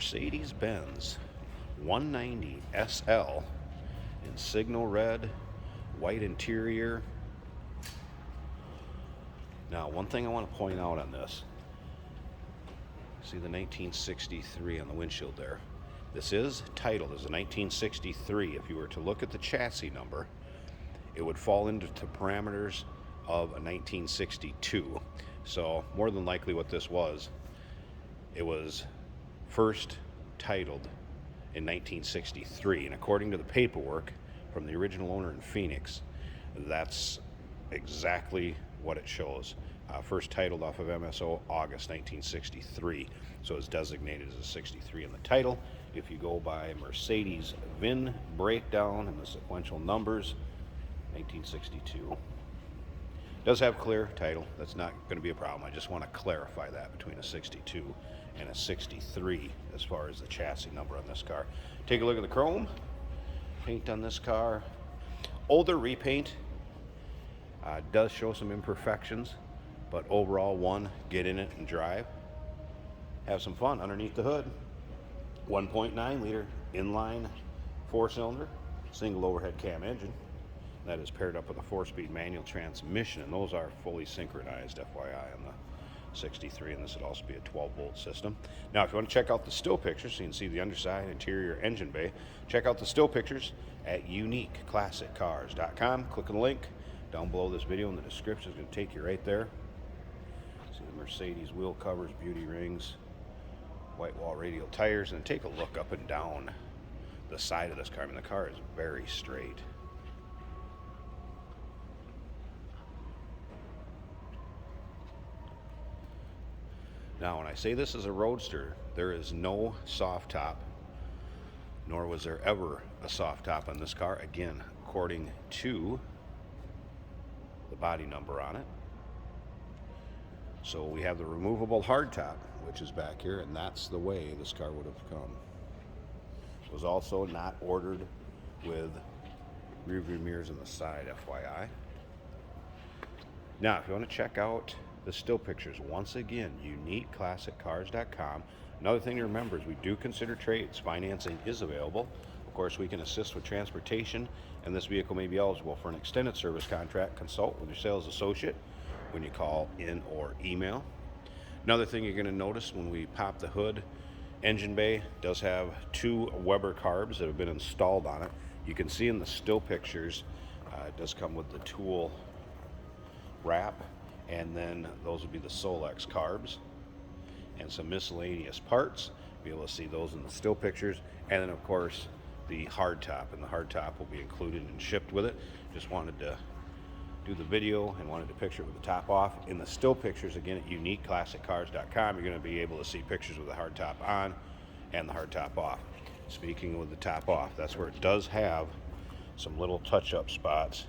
Mercedes-Benz 190 SL in signal red, white interior. Now, one thing I want to point out on this, see the 1963 on the windshield there. This is titled as a 1963. If you were to look at the chassis number, it would fall into the parameters of a 1962. So more than likely what this was, it was first titled in 1963, and according to the paperwork from the original owner in Phoenix, that's exactly what it shows. First titled off of MSO August 1963, so it's designated as a 63 in the title. If you go by Mercedes VIN breakdown and the sequential numbers, 1962. Does have clear title. That's not going to be a problem. I just want to clarify that between a 62 and a 63 as far as the chassis number on this car. Take a look at the chrome paint on this car. Older repaint, does show some imperfections, but overall, one, get in it and drive. Have some fun underneath the hood. 1.9 liter inline 4-cylinder single overhead cam engine that is paired up with a 4-speed manual transmission, and those are fully synchronized, FYI, on the 63, and this would also be a 12-volt system. Now, if you want to check out the still pictures so you can see the underside, interior, engine bay, check out the still pictures at uniqueclassiccars.com. Click on the link down below this video in the description. It's going to take you right there. See the Mercedes wheel covers, beauty rings, white wall radial tires, and take a look up and down the side of this car. I mean, the car is very straight. Now, when I say this is a roadster, there is no soft top, nor was there ever a soft top on this car, again, according to the body number on it. So we have the removable hardtop, which is back here, and that's the way this car would have come. It was also not ordered with rear view mirrors on the side, FYI. Now, if you want to check out the still pictures, once again, uniqueclassiccars.com. Another thing to remember is we do consider trades. Financing is available. Of course, we can assist with transportation, and this vehicle may be eligible for an extended service contract. Consult with your sales associate when you call in or email. Another thing you're going to notice when we pop the hood, engine bay does have 2 Weber carbs that have been installed on it. You can see in the still pictures, it does come with the tool wrap, and then those would be the Solex carbs and some miscellaneous parts. Be able to see those in the still pictures, and then of course the hardtop, and the hardtop will be included and shipped with it. Just wanted to do the video and wanted to picture it with the top off. In the still pictures, again, at uniqueclassiccars.com, you're going to be able to see pictures with the hardtop on and the hardtop off. Speaking with the top off, that's where it does have some little touch-up spots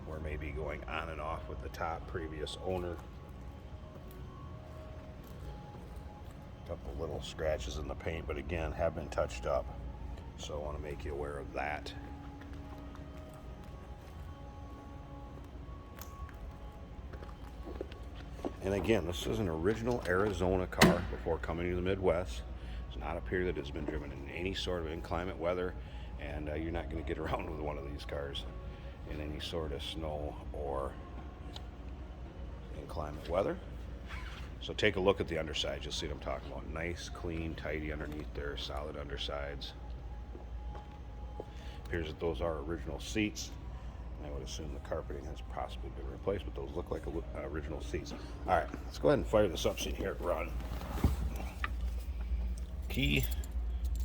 where maybe going on and off with the top previous owner. A couple little scratches in the paint, but again, have been touched up. So I want to make you aware of that. And again, this is an original Arizona car before coming to the Midwest. It's not up here that has been driven in any sort of inclement weather, and you're not going to get around with one of these cars in any sort of snow or inclement weather. So take a look at the underside. You'll see what I'm talking about. Nice, clean, tidy underneath there, solid undersides. Appears that those are original seats. I would assume the carpeting has possibly been replaced, but those look like original seats. All right, let's go ahead and fire this up so you can hear it run. Key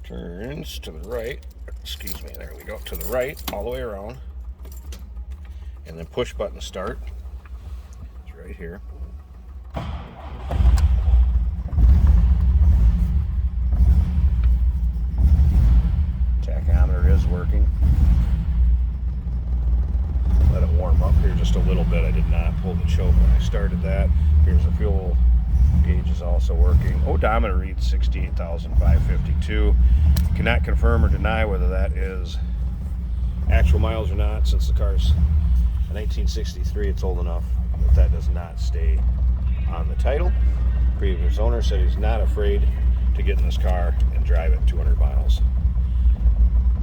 turns to the right. Excuse me, there we go. To the right, all the way around. And then push button start. It's right here. Tachometer is working. Let it warm up here just a little bit. I did not pull the choke when I started that. Here's the fuel gauge is also working. Odometer reads 68,552. Cannot confirm or deny whether that is actual miles or not. Since the car's a 1963, it's old enough that does not stay on the title. Previous owner said he's not afraid to get in this car and drive it 200 miles.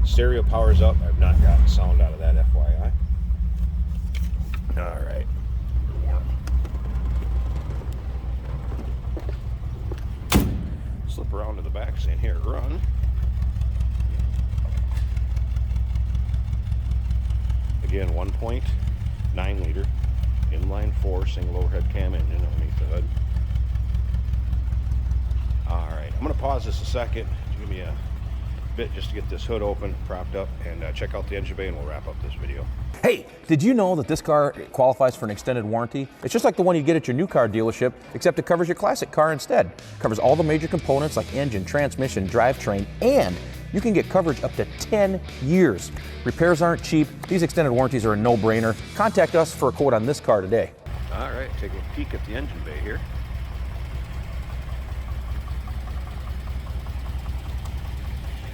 Stereo power's up. I've not gotten sound out of that, FYI. All right. Slip around to the back, saying here, run. Again, 1.9 liter inline 4 single overhead cam engine underneath the hood. All right, I'm going to pause this a second to give me a bit just to get this hood open, propped up, and check out the engine bay, and we'll wrap up this video. Hey, did you know that this car qualifies for an extended warranty? It's just like the one you get at your new car dealership, except it covers your classic car instead. It covers all the major components like engine, transmission, drivetrain, and you can get coverage up to 10 years. Repairs aren't cheap. These extended warranties are a no-brainer. Contact us for a quote on this car today. All right, take a peek at the engine bay here.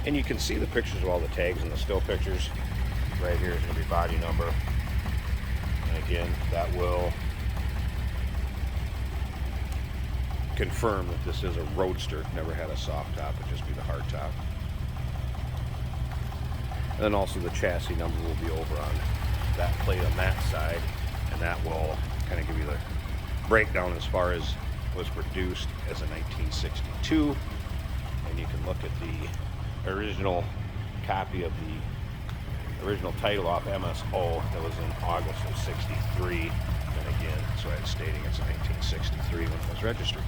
And you can see the pictures of all the tags and the still pictures. Right here is going to be body number. And again, that will confirm that this is a roadster. Never had a soft top, it'd just be the hard top. And then also the chassis number will be over on that plate on that side, and that will kind of give you the breakdown as far as was produced as a 1962. And you can look at the original copy of the original title off MSO that was in August of 63. And again, so it's stating it's 1963 when it was registered.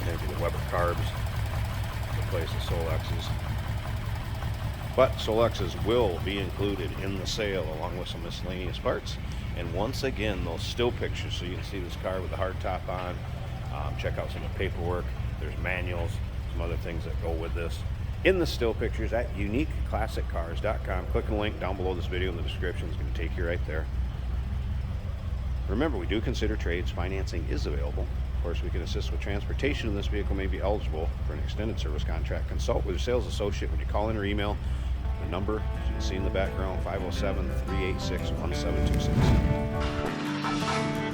And there'd be the Weber carbs, replace the Solexes. But Solexes will be included in the sale along with some miscellaneous parts. And once again, those still pictures, so you can see this car with the hard top on. Check out some of the paperwork. There's manuals, some other things that go with this in the still pictures at uniqueclassiccars.com. Click the link down below this video in the description. It's going to take you right there. Remember, we do consider trades. Financing is available. Of course, we can assist with transportation, and this vehicle may be eligible for an extended service contract. Consult with your sales associate when you call in or email. The number, as you can see in the background, 507-386-1726.